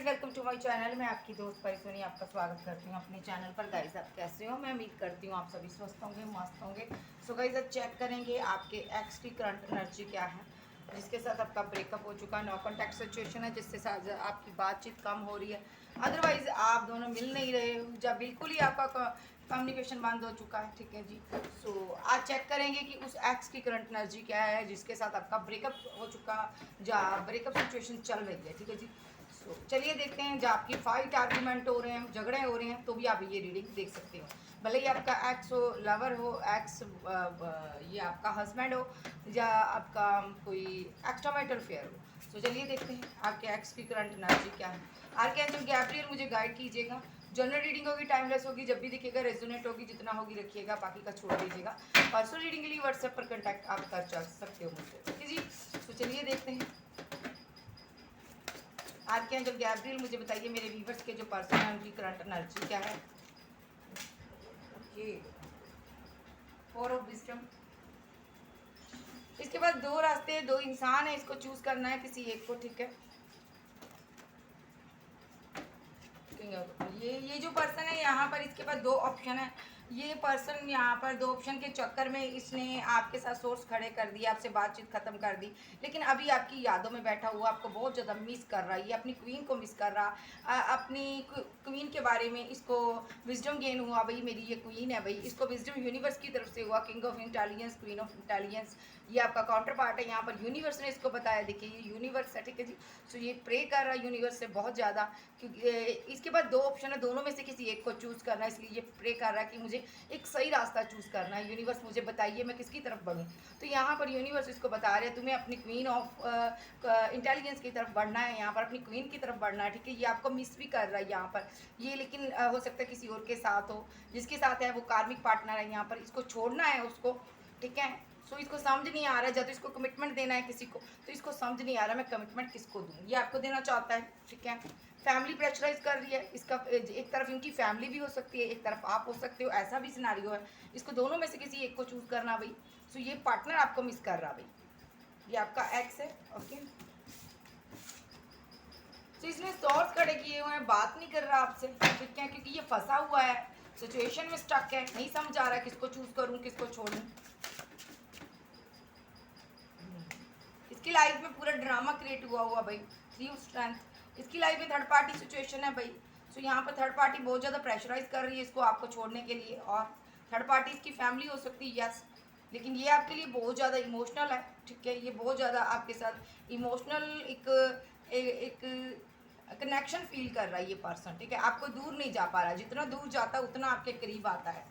Guys, welcome to my channel. मैं आपकी दोस्त परिसोनी आपका स्वागत करती हूँ अपने चैनल पर। गाइज, आप कैसे हो? मैं उम्मीद करती हूँ आप सभी स्वस्थ होंगे, मस्त होंगे। सो गाइज, अब चेक करेंगे आपके एक्स की करंट एनर्जी क्या है, जिसके साथ आपका ब्रेकअप हो चुका है, नो कॉन्टैक्ट सिचुएशन है, जिसके साथ आपकी बातचीत कम हो रही है, अदरवाइज आप दोनों मिल नहीं रहे हो, जब बिल्कुल ही आपका कम्युनिकेशन बंद हो चुका है। ठीक है जी। सो आज चेक करेंगे कि उस एक्स की करंट एनर्जी क्या है, जिसके साथ आपका ब्रेकअप हो चुका, या ब्रेकअप सिचुएशन चल रही है। ठीक है जी। सो चलिए देखते हैं। जब आपकी फाइट आर्गूमेंट हो रहे हैं, झगड़े हो रहे हैं, तो भी आप ये रीडिंग देख सकते हो। भले ही आपका एक्स हो, लवर हो, एक्स ये आपका हस्बैंड हो, या आपका कोई एक्स्ट्रामैरिटल अफेयर हो। तो चलिए देखते हैं आपके एक्स की करंट एनर्जी क्या है। आर्कैंजल गैब्रियल मुझे गाइड कीजिएगा। जनरल रीडिंग होगी, टाइमलेस होगी, जब भी दिखेगा रेजोनेट होगी, जितना होगी रखिएगा, बाकी का छोड़ दीजिएगा। पर्सनल रीडिंग के लिए व्हाट्सएप पर कॉन्टैक्ट आप कर सकते हो मुझसे। ठीक है जी। तो चलिए देखते हैं आर्कैंजल गैब्रियल मुझे बताइए मेरे व्यूवर्स के जो पर्सन है उनकी करंट एनर्जी क्या है। Okay, four of wisdom. इसके बाद दो रास्ते, दो इंसान है, इसको चूज करना है किसी एक को। ठीक है। ये जो पर्सन है यहाँ पर, इसके पास दो ऑप्शन है। ये पर्सन यहाँ पर दो ऑप्शन के चक्कर में इसने आपके साथ सोर्स खड़े कर दिए, आपसे बातचीत खत्म कर दी, लेकिन अभी आपकी यादों में बैठा हुआ, आपको बहुत ज़्यादा मिस कर रहा है। ये अपनी क्वीन को मिस कर रहा, अपनी क्वीन के बारे में इसको विजडम गेन हुआ। भाई मेरी ये क्वीन है, भाई इसको विजडम यूनिवर्स की तरफ से हुआ, king of intelligence, queen of intelligence. ये आपका काउंटर पार्ट है यहाँ पर। यूनिवर्स ने इसको बताया, देखिए ये यूनिवर्स है। ठीक है जी। सो ये प्रे कर रहा है यूनिवर्स से बहुत ज़्यादा, क्योंकि इसके बाद दो ऑप्शन है, दोनों में से किसी एक को चूज़ करना है, इसलिए ये प्रे कर रहा है कि मुझे एक सही रास्ता चूज़ करना है। यूनिवर्स मुझे बताइए मैं किसकी तरफ बढ़ूँ। तो यहाँ पर यूनिवर्स इसको बता रहे हैं तुम्हें अपनी क्वीन ऑफ इंटेलिजेंस की तरफ बढ़ना है, यहाँ पर अपनी क्वीन की तरफ बढ़ना है। ठीक है। ये आपको मिस भी कर रहा है यहाँ पर ये, लेकिन हो सकता है किसी और के साथ हो, जिसके साथ है वो कार्मिक पार्टनर है यहाँ पर। इसको छोड़ना है उसको। ठीक है। सो इसको समझ नहीं आ रहा है, जब इसको कमिटमेंट देना है किसी को, तो इसको समझ नहीं आ रहा मैं कमिटमेंट किसको दूँ। ये आपको देना चाहता है। ठीक है। फैमिली प्रेशराइज कर रही है इसका, एक तरफ इनकी फैमिली भी हो सकती है, एक तरफ आप हो सकते हो, ऐसा भी सिनारियो है। इसको दोनों में से किसी एक को चूज करना भाई। सो ये पार्टनर आपको मिस कर रहा भाई, ये आपका एक्स है। ओके। तो इसने सॉर्ट खड़े किए हुए हैं, बात नहीं कर रहा आपसे। ठीक है। क्योंकि ये फंसा हुआ है, सिचुएशन में स्टक है, नहीं समझ आ रहा है किसको चूज करूं किसको छोड़ूं। इसकी लाइफ में पूरा ड्रामा क्रिएट हुआ भाई। Three of strength. इसकी लाइफ में थर्ड पार्टी सिचुएशन है भाई। सो यहाँ पर थर्ड पार्टी बहुत ज़्यादा प्रेशराइज कर रही है इसको आपको छोड़ने के लिए, और थर्ड पार्टी इसकी फैमिली हो सकती है, यस, लेकिन ये आपके लिए बहुत ज़्यादा इमोशनल है। ठीक है। ये बहुत ज़्यादा आपके साथ इमोशनल एक कनेक्शन फील कर रहा है ये पर्सन। ठीक है। आपको दूर नहीं जा पा रहा है, जितना दूर जाता है उतना आपके करीब आता है।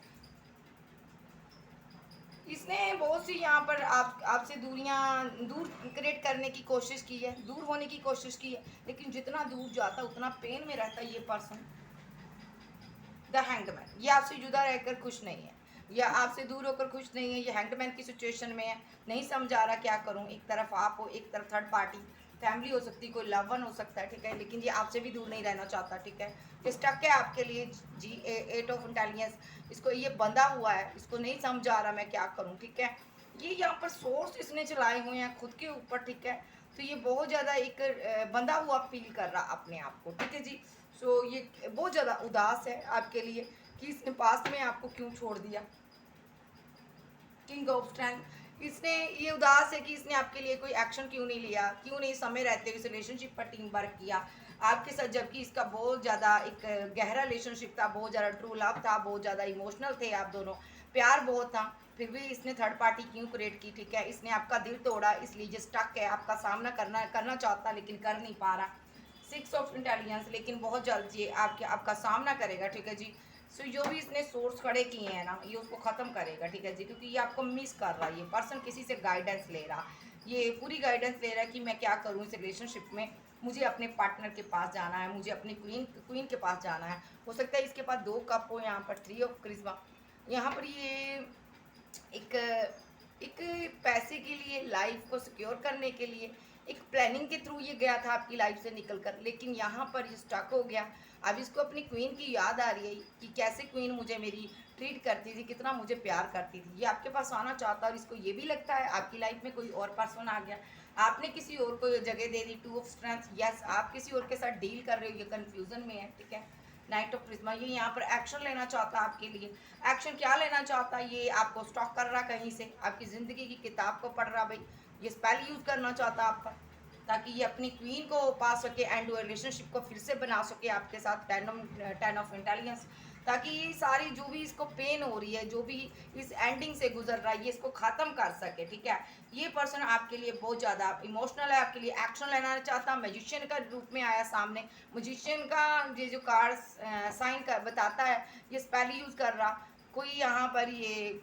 इसने बहुत सी यहाँ पर आपसे दूरियां दूर क्रिएट करने की कोशिश की है, दूर होने की कोशिश की है, लेकिन जितना दूर जाता उतना पेन में रहता है ये पर्सन। द हैंगमैन, ये आपसे जुदा रहकर खुश नहीं है, या आपसे दूर होकर खुश नहीं है, ये हैंगमैन की सिचुएशन में है, नहीं समझा रहा क्या करूँ। एक तरफ आप हो, एक तरफ थर्ड पार्टी फैमिली हो सकती है, कोई लव वन हो सकता है। ठीक है। लेकिन ये आपसे भी दूर नहीं रहना चाहता। ठीक है। ये स्टक है आपके लिए। जी, एट ऑफ इंटेलिजेंस। इसको ये बंधा हुआ है, इसको नहीं समझ आ रहा मैं क्या करूँ। ठीक है। ये यहाँ पर सोर्स इसने चलाए हुए हैं खुद के ऊपर। ठीक है। तो ये बहुत ज़्यादा एक बंधा हुआ फील कर रहा अपने आप को। ठीक है जी। सो ये बहुत ज़्यादा उदास है आपके लिए कि इसने पास्ट में आपको क्यों छोड़ दिया। King of strength. इसने ये उदास है कि इसने आपके लिए कोई एक्शन क्यों नहीं लिया, क्यों नहीं समय रहते हुए इस रिलेशनशिप पर टीम वर्क किया आपके साथ, जबकि इसका बहुत ज़्यादा एक गहरा रिलेशनशिप था, बहुत ज़्यादा ट्रू लव था, बहुत ज़्यादा इमोशनल थे आप दोनों, प्यार बहुत था, फिर भी इसने थर्ड पार्टी क्यों क्रिएट की। ठीक है। इसने आपका दिल तोड़ा, इसलिए ये स्टक है, आपका सामना करना चाहता लेकिन कर नहीं पा रहा। सिक्स ऑफ इंटेलिजेंस, लेकिन बहुत जल्द ये आपका सामना करेगा। ठीक है जी। सो जो भी इसने सोर्स खड़े किए हैं ना, ये उसको ख़त्म करेगा। ठीक है जी। क्योंकि ये आपको मिस कर रहा है, ये पर्सन किसी से गाइडेंस ले रहा, ये पूरी गाइडेंस ले रहा है कि मैं क्या करूँ इस रिलेशनशिप में, मुझे अपने पार्टनर के पास जाना है, मुझे अपनी क्वीन के पास जाना है। हो सकता है इसके पास दो कप हो, यहाँ पर थ्री ऑफ क्रिस्मा। यहाँ पर ये एक एक पैसे के लिए, लाइफ को सिक्योर करने के लिए, एक प्लानिंग के थ्रू ये गया था आपकी लाइफ से निकल कर, लेकिन यहाँ पर ये स्टक हो गया। अब इसको अपनी क्वीन की याद आ रही है कि कैसे क्वीन मुझे मेरी ट्रीट करती थी, कितना मुझे प्यार करती थी। ये आपके पास आना चाहता है, और इसको ये भी लगता है आपकी लाइफ में कोई और पर्सन आ गया। आपने किसी और को जगह दे दी, 2 ऑफ स्ट्रेंथ, यस आप किसी और के साथ डील कर रहे हो, ये कंफ्यूजन में है, ठीक है। नाइट ऑफ प्रिज्मा, ये यहाँ पर एक्शन लेना चाहता है आपके लिए। एक्शन क्या लेना चाहता है, ये आपको स्टॉक कर रहा कहीं से, आपकी ज़िंदगी की किताब को पढ़ रहा भाई, ये स्पेल यूज़ करना चाहता है आप पर, ताकि ये अपनी क्वीन को पा सके एंड रिलेशनशिप को फिर से बना सके आपके साथ। 10 ऑफ इंटेलिजेंस, ताकि ये सारी जो भी इसको पेन हो रही है, जो भी इस एंडिंग से गुजर रहा है, ये इसको ख़त्म कर सके, ठीक है। ये पर्सन आपके लिए बहुत ज़्यादा इमोशनल है, आपके लिए एक्शन लेना चाहता। मैजिशियन का रूप में आया सामने, मैजिशियन का ये जो कार्ड साइन कर बताता है, ये स्पेल यूज़ कर रहा, कोई यहाँ पर ये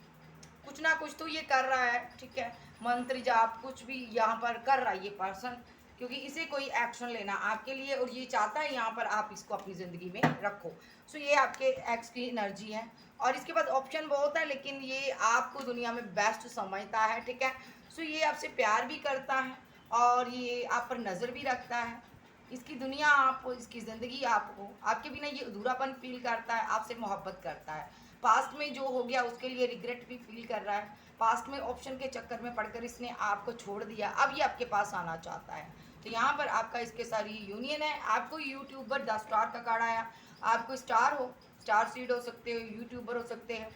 कुछ ना कुछ तो ये कर रहा है, ठीक है। मंत्र जाप कुछ भी यहाँ पर कर रहा है ये पर्सन, क्योंकि इसे कोई एक्शन लेना आपके लिए, और ये चाहता है यहाँ पर आप इसको अपनी ज़िंदगी में रखो। सो ये आपके एक्स की एनर्जी है, और इसके पास ऑप्शन बहुत है, लेकिन ये आपको दुनिया में बेस्ट समझता है, ठीक है। सो ये आपसे प्यार भी करता है, और ये आप पर नज़र भी रखता है। इसकी दुनिया आपको, इसकी ज़िंदगी आपको, आपके बिना ये अधूरापन फील करता है, आपसे मोहब्बत करता है। पास्ट में जो हो गया उसके लिए रिग्रेट भी फील कर रहा है। पास्ट में ऑप्शन के चक्कर में पड़कर इसने आपको छोड़ दिया, अब ये आपके पास आना चाहता है। तो यहाँ पर आपका इसके साथ यूनियन है। आपको यूट्यूबर 10 स्टार का कार्ड आया, आपको स्टार हो, स्टार सीड हो सकते हो, यूट्यूबर हो सकते हैं,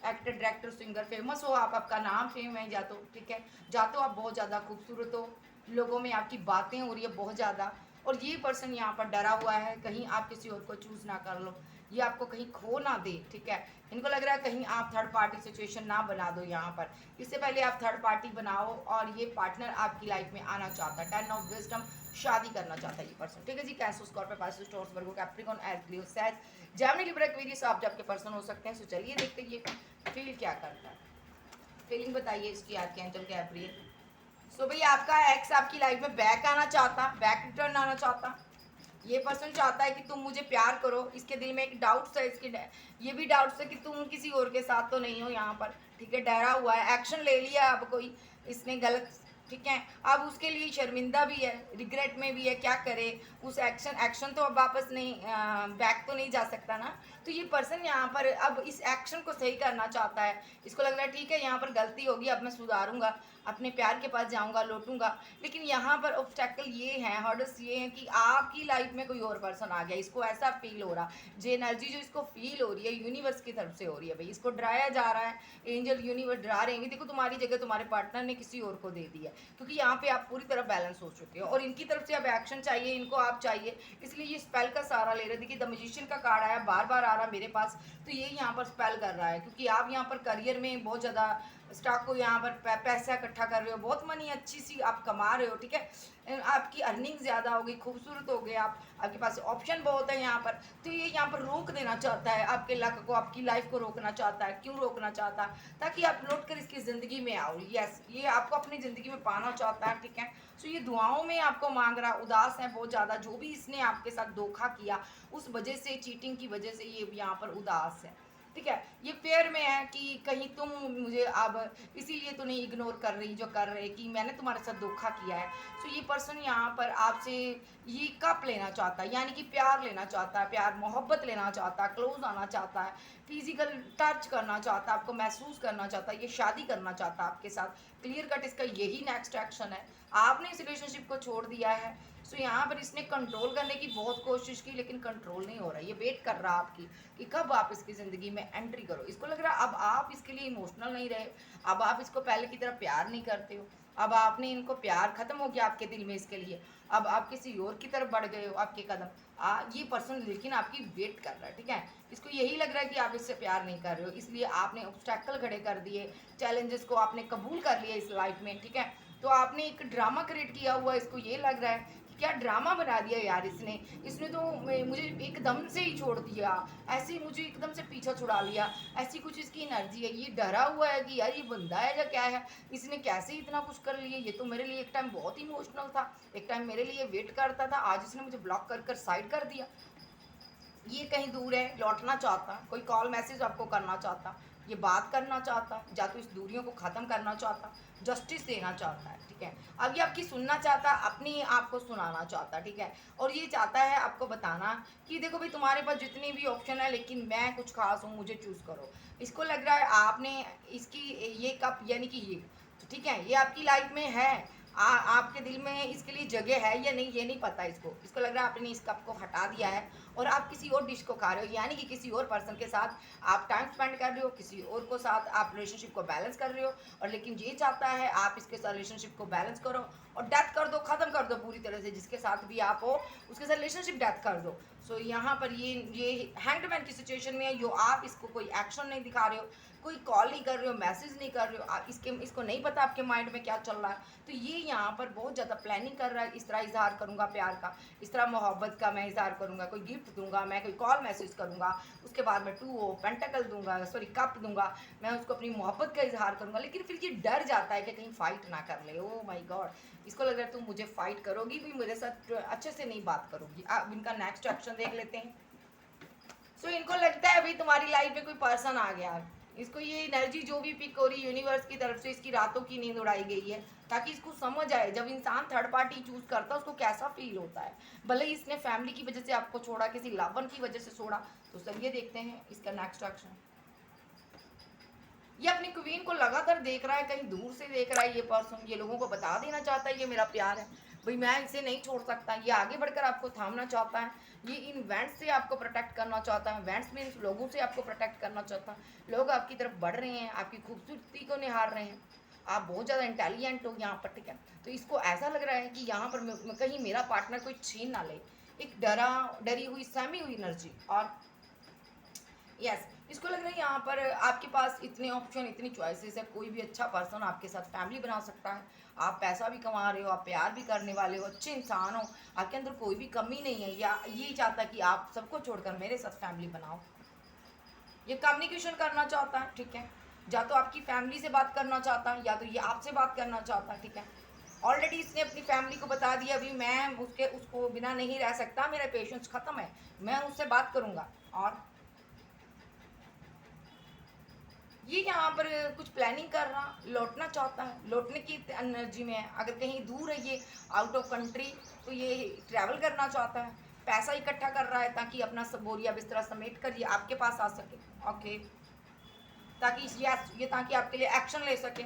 एक्टर डायरेक्टर सिंगर फेमस हो आप, आपका नाम फेम है, या तो ठीक है, या तो आप बहुत ज़्यादा खूबसूरत हो, लोगों में आपकी बातें हो रही है बहुत ज़्यादा, और ये पर्सन यहाँ पर डरा हुआ है कहीं आप किसी और को चूज़ ना कर लो, ये आपको कहीं खो ना दे, ठीक है। इनको लग रहा है कहीं आप थर्ड पार्टी सिचुएशन ना बना दो यहाँ पर, इससे पहले आप थर्ड पार्टी बनाओ, और ये पार्टनर आपकी लाइफ में आना चाहता है। 10 ऑफ विजडम, शादी करना चाहता है ये पर्सन, ठीक है जी। Cancer, Scorpio, Pisces, Taurus, Virgo, Capricorn, Aries, लियो, सैज, जेमिनी, लिब्रा, एक्वेरियस, आप जब के पर्सन हो सकते हैं। सो चलिए देखते हैं ये फील क्या करता है, फीलिंग बताइए इसकी आपके एंजल कैप्रियल। सो भाई आपका एक्स आपकी लाइफ में बैक आना चाहता, बैक रिटर्न आना चाहता। ये पर्सन चाहता है कि तुम मुझे प्यार करो, इसके दिल में एक डाउट्स है, इसके ये भी डाउट्स है कि तुम किसी और के साथ तो नहीं हो यहाँ पर, ठीक है। डरा हुआ है, एक्शन ले लिया अब कोई इसने गलत, ठीक है। अब उसके लिए शर्मिंदा भी है, रिग्रेट में भी है, क्या करे उस एक्शन तो अब वापस नहीं, बैक तो नहीं जा सकता ना। तो ये पर्सन यहाँ पर अब इस एक्शन को सही करना चाहता है। इसको लग रहा है ठीक है यहाँ पर गलती होगी, अब मैं सुधारूंगा, अपने प्यार के पास जाऊंगा, लौटूंगा। लेकिन यहाँ पर ऑब्स्टेकल ये है, हर्डल्स ये हैं कि आपकी लाइफ में कोई और पर्सन आ गया, इसको ऐसा फील हो रहा, जो एनर्जी जो इसको फील हो रही है यूनिवर्स की तरफ से हो रही है भाई, इसको डराया जा रहा है, एंजल यूनिवर्स डरा रहे हैं, देखो तुम्हारी जगह तुम्हारे पार्टनर ने किसी और को दे दी है, क्योंकि यहाँ पे आप पूरी तरह बैलेंस हो चुके हो, और इनकी तरफ से अब एक्शन चाहिए, इनको आप चाहिए, इसलिए ये स्पेल का सहारा ले रहे। देखिए द मैजिशियन का कार्ड आया, बार बार आ रहा मेरे पास, तो ये यहाँ पर स्पेल कर रहा है, क्योंकि आप यहाँ पर करियर में बहुत ज़्यादा स्टॉक को यहाँ पर पैसा इकट्ठा कर रहे हो, बहुत मनी अच्छी सी आप कमा रहे हो, ठीक है। आपकी अर्निंग ज़्यादा हो गई, खूबसूरत हो गए आप, आपके पास ऑप्शन बहुत है यहाँ पर। तो ये यहाँ पर रोक देना चाहता है आपके लक को, आपकी लाइफ को रोकना चाहता है। क्यों रोकना चाहता है? ताकि आप लौट कर इसकी ज़िंदगी में आओ। यस, ये आपको अपनी ज़िंदगी में पाना चाहता है, ठीक है। सो ये दुआओं में आपको मांग रहा, उदास है बहुत ज़्यादा, जो भी इसने आपके साथ धोखा किया उस वजह से, चीटिंग की वजह से ये यहाँ पर उदास है, ठीक है। ये फेयर में है कि कहीं तुम मुझे अब इसीलिए तो नहीं इग्नोर कर रही जो कर रहे कि मैंने तुम्हारे साथ धोखा किया है। सो ये पर्सन यहाँ पर आपसे ये कप लेना चाहता है, यानी कि प्यार लेना चाहता है, प्यार मोहब्बत लेना चाहता है, क्लोज आना चाहता है, फिजिकल टच करना चाहता है, आपको महसूस करना चाहता है, ये शादी करना चाहता है आपके साथ। क्लियर कट इसका यही नेक्स्ट एक्शन है। आपने इस रिलेशनशिप को छोड़ दिया है। सो यहाँ पर इसने कंट्रोल करने की बहुत कोशिश की, लेकिन कंट्रोल नहीं हो रहा। ये वेट कर रहा आपकी कि कब आप इसकी ज़िंदगी में एंट्री करो। इसको लग रहा है अब आप इसके लिए इमोशनल नहीं रहे, अब आप इसको पहले की तरह प्यार नहीं करते हो, अब आपने इनको प्यार खत्म हो गया आपके दिल में इसके लिए, अब आप किसी और की तरफ बढ़ गए हो, आपके कदम ये पर्सन लेकिन आपकी वेट कर रहा है, ठीक है। इसको यही लग रहा है कि आप इससे प्यार नहीं कर रहे हो, इसलिए आपने ऑब्स्टेकल खड़े कर दिए, चैलेंजेस को आपने कबूल कर लिया इस लाइफ में, ठीक है। तो आपने एक ड्रामा क्रिएट किया हुआ, इसको ये लग रहा है कि क्या ड्रामा बना दिया यार इसने तो मुझे एकदम से ही छोड़ दिया, ऐसे ही मुझे एकदम से पीछा छुड़ा लिया, ऐसी कुछ इसकी एनर्जी है। ये डरा हुआ है कि यार ये बंदा है या क्या है, इसने कैसे इतना कुछ कर लिया। ये तो मेरे लिए एक टाइम बहुत इमोशनल था, एक टाइम मेरे लिए वेट करता था, आज इसने मुझे ब्लॉक कर कर साइड कर दिया। ये कहीं दूर है, लौटना चाहता, कोई कॉल मैसेज आपको करना चाहता, ये बात करना चाहता, या तो इस दूरियों को ख़त्म करना चाहता, जस्टिस देना चाहता है, ठीक है। अब ये आपकी सुनना चाहता, अपनी आप को सुनाना चाहता, ठीक है। और ये चाहता है आपको बताना कि देखो भाई तुम्हारे पास जितनी भी ऑप्शन है, लेकिन मैं कुछ खास हूँ, मुझे चूज़ करो। इसको लग रहा है आपने इसकी ये कप यानी कि ये, तो ठीक है, ये आपकी लाइफ में है, आपके दिल में इसके लिए जगह है या नहीं ये नहीं पता इसको। इसको लग रहा है आपने इस कप को हटा दिया है और आप किसी और डिश को खा रहे हो, यानी कि किसी और पर्सन के साथ आप टाइम स्पेंड कर रहे हो, किसी और को साथ आप रिलेशनशिप को बैलेंस कर रहे हो। और लेकिन ये चाहता है आप इसके साथ रिलेशनशिप को बैलेंस करो और डेथ कर दो, ख़त्म कर दो पूरी तरह से। जिसके साथ भी आप हो उसके साथ रिलेशनशिप डेथ कर दो। सो यहाँ पर ये हैंगमैन की सिचुएशन में है, जो आप इसको कोई एक्शन नहीं दिखा रहे हो, कोई कॉल नहीं कर रहे हो, मैसेज नहीं कर रहे हो, आप इसको नहीं पता आपके माइंड में क्या चल रहा है। तो ये यहाँ पर बहुत ज़्यादा प्लानिंग कर रहा है, इस तरह इजहार करूँगा प्यार का, इस तरह मोहब्बत का मैं इजहार करूँगा, कोई गिफ्ट दूंगा मैं, कोई कॉल मैसेज करूँगा, उसके बाद मैं 2 पेंटाकल दूंगा, सॉरी कप दूंगा, मैं उसको अपनी मोहब्बत का इजहार करूँगा। लेकिन फिर ये डर जाता है कि कहीं फाइट ना कर ले। ओ माई गॉड, इसको लग रहा है तुम मुझे फाइट करोगी भी, मेरे साथ अच्छे से नहीं बात करोगी। अब इनका नेक्स्ट ऑप्शन देख लेते हैं। सो इनको लगता है अभी तुम्हारी लाइफ में कोई पर्सन आ गया। इसको ये एनर्जी जो भी पिक हो रही यूनिवर्स की तरफ से, इसकी रातों की नींद उड़ाई गई है ताकि इसको समझ आए जब इंसान थर्ड पार्टी चूज करता है उसको कैसा फील होता है। भले ही इसने फैमिली की वजह से आपको छोड़ा, किसी लवन की वजह से छोड़ा। तो चलिए देखते हैं इसका नेक्स्ट एक्शन। ये अपनी क्वीन को लगातार देख रहा है, कहीं दूर से देख रहा है ये पर्सन। ये लोगों को बता देना चाहता है ये मेरा प्यार है भाई, मैं इसे नहीं छोड़ सकता। ये आगे बढ़कर आपको थामना चाहता है, ये इन वेंट्स से आपको प्रोटेक्ट करना चाहता है। वेंट्स मीन्स लोगों से आपको प्रोटेक्ट करना चाहता है। लोग आपकी तरफ बढ़ रहे हैं, आपकी खूबसूरती को निहार रहे हैं, आप बहुत ज़्यादा इंटेलिजेंट हो यहाँ पर, ठीक है। तो इसको ऐसा लग रहा है कि यहाँ पर कहीं मेरा पार्टनर कोई छीन ना ले। एक डरी हुई सहमी हुई एनर्जी। और यस, इसको लग रहा है यहाँ पर आपके पास इतने ऑप्शन, इतनी चॉइसेस है, कोई भी अच्छा पर्सन आपके साथ फैमिली बना सकता है। आप पैसा भी कमा रहे हो, आप प्यार भी करने वाले हो, अच्छे इंसान हो, आपके अंदर कोई भी कमी नहीं है, या ये चाहता है कि आप सबको छोड़कर मेरे साथ फैमिली बनाओ। ये कम्युनिकेशन करना चाहता है, ठीक है। या तो आपकी फैमिली से बात करना चाहता है, या तो ये आपसे बात करना चाहता है, ठीक है। ऑलरेडी इसने अपनी फैमिली को बता दिया अभी मैं उसको बिना नहीं रह सकता, मेरा पेशेंस खत्म है, मैं उससे बात करूंगा। और ये यहाँ पर कुछ प्लानिंग कर रहा, लौटना चाहता है, लौटने की एनर्जी में है। अगर कहीं दूर है ये, आउट ऑफ कंट्री, तो ये ट्रैवल करना चाहता है, पैसा इकट्ठा कर रहा है ताकि अपना सब बोरिया बिस्तरा समेट कर ये आपके पास आ सके। ओके, ताकि ये ताकि आपके लिए एक्शन ले सके।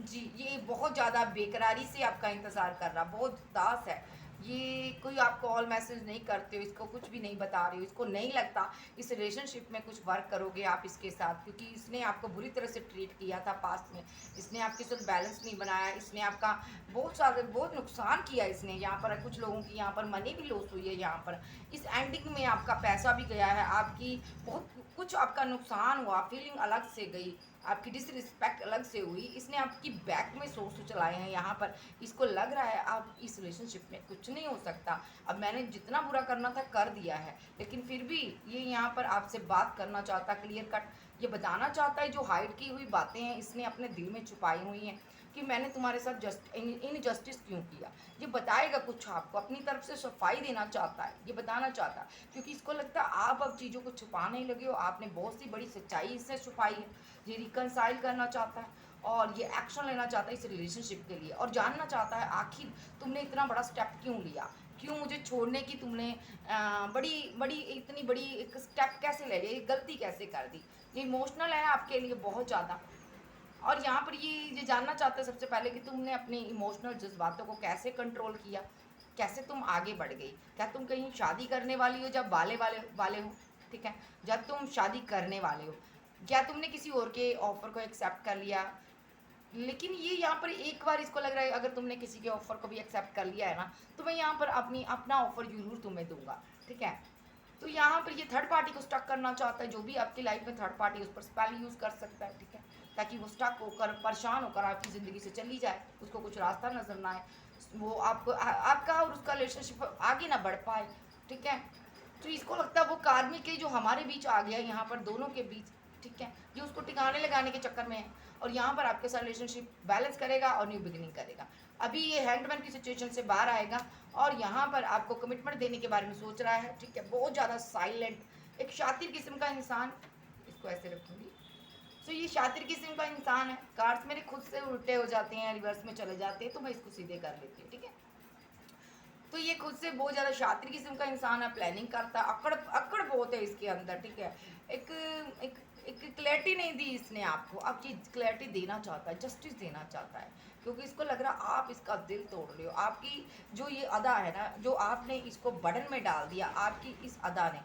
जी, ये बहुत ज़्यादा बेकरारी से आपका इंतज़ार कर रहा, बहुत उदास है ये। कोई आप कॉल मैसेज नहीं करते हो, इसको कुछ भी नहीं बता रहे हो, इसको नहीं लगता इस रिलेशनशिप में कुछ वर्क करोगे आप इसके साथ, क्योंकि इसने आपको बुरी तरह से ट्रीट किया था पास्ट में। इसने आपके साथ बैलेंस नहीं बनाया, इसने आपका बहुत नुकसान किया। इसने यहाँ पर कुछ लोगों की यहाँ पर मनी भी लॉस हुई है, यहाँ पर इस एंडिंग में आपका पैसा भी गया है, आपकी बहुत कुछ आपका नुकसान हुआ, फीलिंग अलग से गई, आपकी डिसरिस्पेक्ट अलग से हुई। इसने आपकी बैक में सोर्स चलाए हैं यहाँ पर। इसको लग रहा है आप इस रिलेशनशिप में कुछ नहीं हो सकता, अब मैंने जितना बुरा करना था कर दिया है। लेकिन फिर भी ये यहाँ पर आपसे बात करना चाहता, क्लियर कट ये बताना चाहता है जो हाइड की हुई बातें हैं इसने अपने दिल में छुपाई हुई हैं, कि मैंने तुम्हारे साथ इनजस्टिस क्यों किया। ये बताएगा कुछ आपको, अपनी तरफ से सफाई देना चाहता है, ये बताना चाहता है, क्योंकि इसको लगता है आप अब चीज़ों को छुपाने लगे हो, आपने बहुत सी बड़ी सच्चाई इससे छुपाई है। ये रिकनसाइल करना चाहता है और ये एक्शन लेना चाहता है इस रिलेशनशिप के लिए, और जानना चाहता है आखिर तुमने इतना बड़ा स्टेप क्यों लिया, क्यों मुझे छोड़ने की तुमने इतनी बड़ी एक स्टेप कैसे ले लिया, गलती कैसे कर दी। ये इमोशनल है आपके लिए बहुत ज़्यादा। और यहाँ पर ये जानना चाहते हैं सबसे पहले कि तुमने अपने इमोशनल जज्बातों को कैसे कंट्रोल किया, कैसे तुम आगे बढ़ गई। क्या तुम कहीं शादी करने वाली हो, जब वाले वाले वाले हो, ठीक है, जब तुम शादी करने वाले हो, क्या तुमने किसी और के ऑफर को एक्सेप्ट कर लिया। लेकिन ये यहाँ पर एक बार इसको लग रहा है अगर तुमने किसी के ऑफर को भी एक्सेप्ट कर लिया है ना, तो मैं यहाँ पर अपना ऑफर जरूर तुम्हें दूंगा, ठीक है। तो यहाँ पर ये थर्ड पार्टी को स्टक करना चाहता है, जो भी आपकी लाइफ में थर्ड पार्टी उस पर स्पेल यूज़ कर सकता है, ठीक है, ताकि वो स्टक होकर परेशान होकर आपकी ज़िंदगी से चली जाए, उसको कुछ रास्ता नजर ना आए, वो आपका और उसका रिलेशनशिप आगे ना बढ़ पाए, ठीक है। तो इसको लगता है वो कार्मिक है जो हमारे बीच आ गया यहाँ पर दोनों के बीच, ठीक है, ये उसको टिकाने लगाने के चक्कर में है, और यहाँ पर आपके साथ रिलेशनशिप बैलेंस करेगा और न्यू बिगिनिंग करेगा। अभी ये हैंडमैन की सिचुएशन से बाहर आएगा और यहाँ पर आपको कमिटमेंट देने के बारे में सोच रहा है, ठीक है, बहुत ज़्यादा साइलेंट, एक शातिर किस्म का इंसान। इसको ऐसे रखूँगी। तो ये शातिर किस्म का इंसान है। कार्ड्स मेरे खुद से उल्टे हो जाते हैं, रिवर्स में चले जाते हैं, तो मैं इसको सीधे कर लेती हूँ, ठीक है। तो ये खुद से बहुत ज़्यादा शातिर किस्म का इंसान है, प्लानिंग करता है, अकड़ अकड़ बहुत है इसके अंदर, ठीक है। एक एक एक क्लैरिटी नहीं दी इसने आपको, अब ये क्लैरिटी देना चाहता है, जस्टिस देना चाहता है, क्योंकि इसको लग रहा आप इसका दिल तोड़ रहे हो। आपकी जो ये अदा है ना, जो आपने इसको बर्डन में डाल दिया, आपकी इस अदा ने,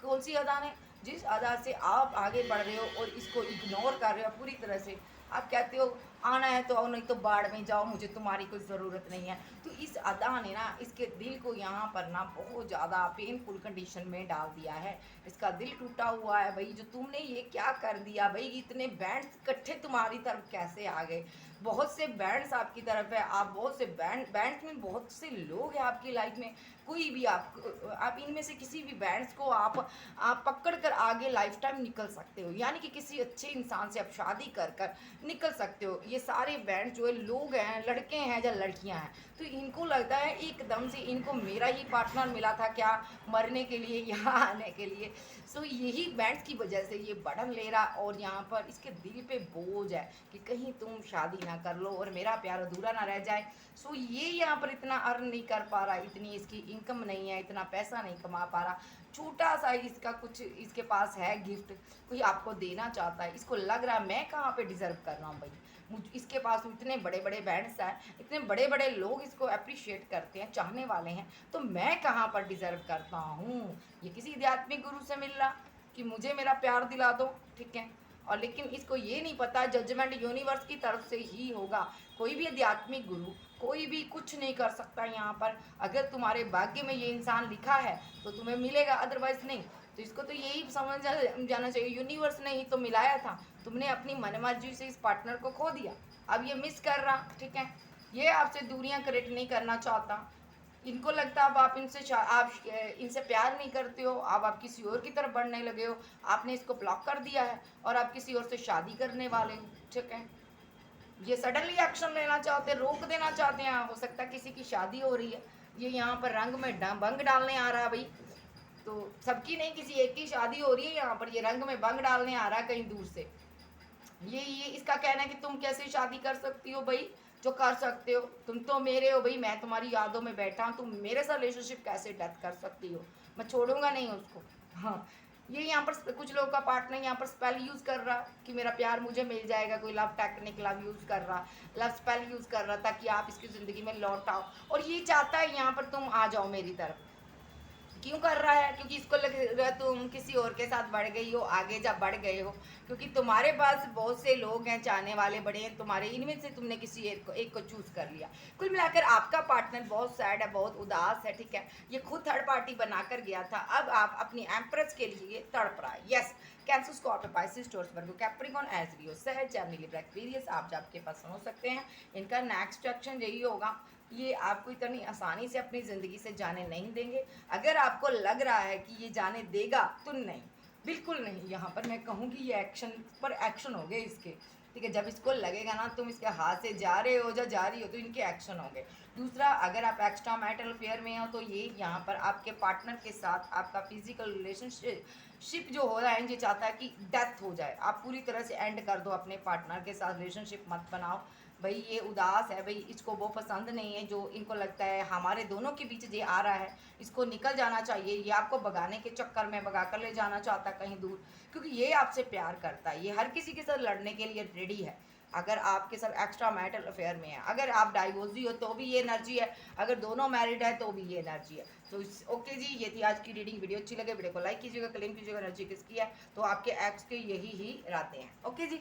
कौन सी अदा ने, जिस अदा से आप आगे बढ़ रहे हो और इसको इग्नोर कर रहे हो पूरी तरह से। आप कहते हो आना है तो आओ, नहीं तो बाढ़ में जाओ, मुझे तुम्हारी कोई ज़रूरत नहीं है। तो इस अदा ने ना इसके दिल को यहाँ पर ना बहुत ज़्यादा पेनफुल कंडीशन में डाल दिया है। इसका दिल टूटा हुआ है भाई, जो तुमने ये क्या कर दिया भाई, इतने बैंड्स इकट्ठे तुम्हारी तरफ कैसे आ गए। बहुत से बैंड्स आपकी तरफ है, आप बहुत से बैंड्स में बहुत से लोग हैं आपकी लाइफ में। कोई भी आप इनमें से किसी भी बैंड्स को आप पकड़ कर आगे लाइफ टाइम निकल सकते हो, यानी कि किसी अच्छे इंसान से आप शादी कर कर निकल सकते हो। ये सारे बैंड जो है लोग हैं, लड़के हैं या लड़कियां हैं, तो इनको लगता है एकदम से इनको मेरा ही पार्टनर मिला था क्या, मरने के लिए यहाँ आने के लिए। सो यही बैंड की वजह से ये बर्डन ले रहा, और यहाँ पर इसके दिल पे बोझ है कि कहीं तुम शादी ना कर लो और मेरा प्यार अधूरा ना रह जाए। सो ये यहाँ पर इतना अर्न नहीं कर पा रहा, इतनी इसकी इनकम नहीं है, इतना पैसा नहीं कमा पा रहा। छोटा सा इसका कुछ इसके पास है गिफ्ट, कोई आपको देना चाहता है, इसको लग रहा है मैं कहाँ पे डिज़र्व कर रहा हूँ भाई, मुझ इसके पास इतने बड़े बड़े बैंड्स हैं, इतने बड़े बड़े लोग इसको अप्रिशिएट करते हैं, चाहने वाले हैं, तो मैं कहाँ पर डिज़र्व करता हूँ। ये किसी आध्यात्मिक गुरु से मिल रहा कि मुझे मेरा प्यार दिला दो, ठीक है, और लेकिन इसको ये नहीं पता जजमेंट यूनिवर्स की तरफ से ही होगा। कोई भी आध्यात्मिक गुरु कोई भी कुछ नहीं कर सकता यहाँ पर। अगर तुम्हारे भाग्य में ये इंसान लिखा है तो तुम्हें मिलेगा, अदरवाइज नहीं। तो इसको तो यही समझ जाना चाहिए, यूनिवर्स ने ही तो मिलाया था, तुमने अपनी मनमर्जी से इस पार्टनर को खो दिया, अब ये मिस कर रहा, ठीक है। ये आपसे दूरियां क्रिएट नहीं करना चाहता। इनको लगता है अब आप आप इनसे प्यार नहीं करते हो, अब आप किसी और की तरफ बढ़ने लगे हो, आपने इसको ब्लॉक कर दिया है और आप किसी और से शादी करने वाले हो, ठीक है। ये सडनली एक्शन लेना चाहते हैं, रोक देना चाहते हैं। हो सकता है किसी की शादी हो रही है, ये यहाँ पर रंग में भंग डालने आ रहा है भाई, तो सबकी नहीं, किसी एक की शादी हो रही है, यहाँ पर ये रंग में भंग डालने आ रहा है कहीं दूर से। ये इसका कहना है कि तुम कैसे शादी कर सकती हो भाई, जो कर सकते हो, तुम तो मेरे हो भाई, मैं तुम्हारी यादों में बैठा हूँ, तुम मेरे साथ रिलेशनशिप कैसे डेथ कर सकती हो, मैं छोड़ूंगा नहीं उसको। हाँ, ये यहाँ पर कुछ लोगों का पार्टनर यहाँ पर स्पेल यूज़ कर रहा कि मेरा प्यार मुझे मिल जाएगा, कोई लव टेक्निक लव यूज़ कर रहा, लव स्पेल यूज़ कर रहा ताकि आप इसकी ज़िंदगी में लौट आओ, और ये चाहता है यहाँ पर तुम आ जाओ मेरी तरफ। क्यों कर रहा है, क्योंकि इसको लग रहा है तुम किसी और के साथ बढ़ गई हो, आगे जब बढ़ गए हो, क्योंकि तुम्हारे पास बहुत से लोग हैं, चाहने वाले बड़े हैं तुम्हारे, इनमें से तुमने किसी एक को चूज कर लिया। कुल मिलाकर आपका पार्टनर बहुत सैड है, बहुत उदास है, ठीक है, ये खुद थर्ड पार्टी बनाकर गया था, अब आप अपनी एम्प्रेस के लिए तड़प रहा है। Yes, Cancer, Scorpio, Pisces, Taurus, Virgo, Capricorn, Aries Leo, सहज, जेमिनी, लिब्रा, एक्वेरियस, आप आपके पास हो सकते हैं। इनका नेक्स्ट एक्शन यही होगा, ये आपको इतनी आसानी से अपनी ज़िंदगी से जाने नहीं देंगे। अगर आपको लग रहा है कि ये जाने देगा तो नहीं, बिल्कुल नहीं। यहाँ पर मैं कहूँगी ये एक्शन पर एक्शन हो गए इसके, ठीक है। जब इसको लगेगा ना तुम इसके हाथ से जा रहे हो या जा रही हो तो इनके एक्शन हो गए। दूसरा, अगर आप एक्स्ट्रा मैरिटल अफेयर में हो तो ये यहाँ पर आपके पार्टनर के साथ आपका फिजिकल रिलेशनशिप जो हो रहा है, ये चाहता है कि डेथ हो जाए, आप पूरी तरह से एंड कर दो अपने पार्टनर के साथ, रिलेशनशिप मत बनाओ भाई। ये उदास है भाई, इसको वो पसंद नहीं है जो इनको लगता है हमारे दोनों के बीच ये आ रहा है, इसको निकल जाना चाहिए। ये आपको भगाने के चक्कर में भगा कर ले जाना चाहता है कहीं दूर, क्योंकि ये आपसे प्यार करता है, ये हर किसी के साथ लड़ने के लिए रेडी है। अगर आपके साथ एक्स्ट्रा मैरिटल अफेयर में है, अगर आप डाइवोर्सी हो तो भी ये एनर्जी है, अगर दोनों मैरिड है तो भी ये एनर्जी है। तो ओके जी, ये थी आज की रीडिंग। वीडियो अच्छी लगे वीडियो को लाइक कीजिएगा, क्लेम कीजिएगा एनर्जी किसकी है, तो आपके एक्स के यही ही रहते हैं। ओके जी।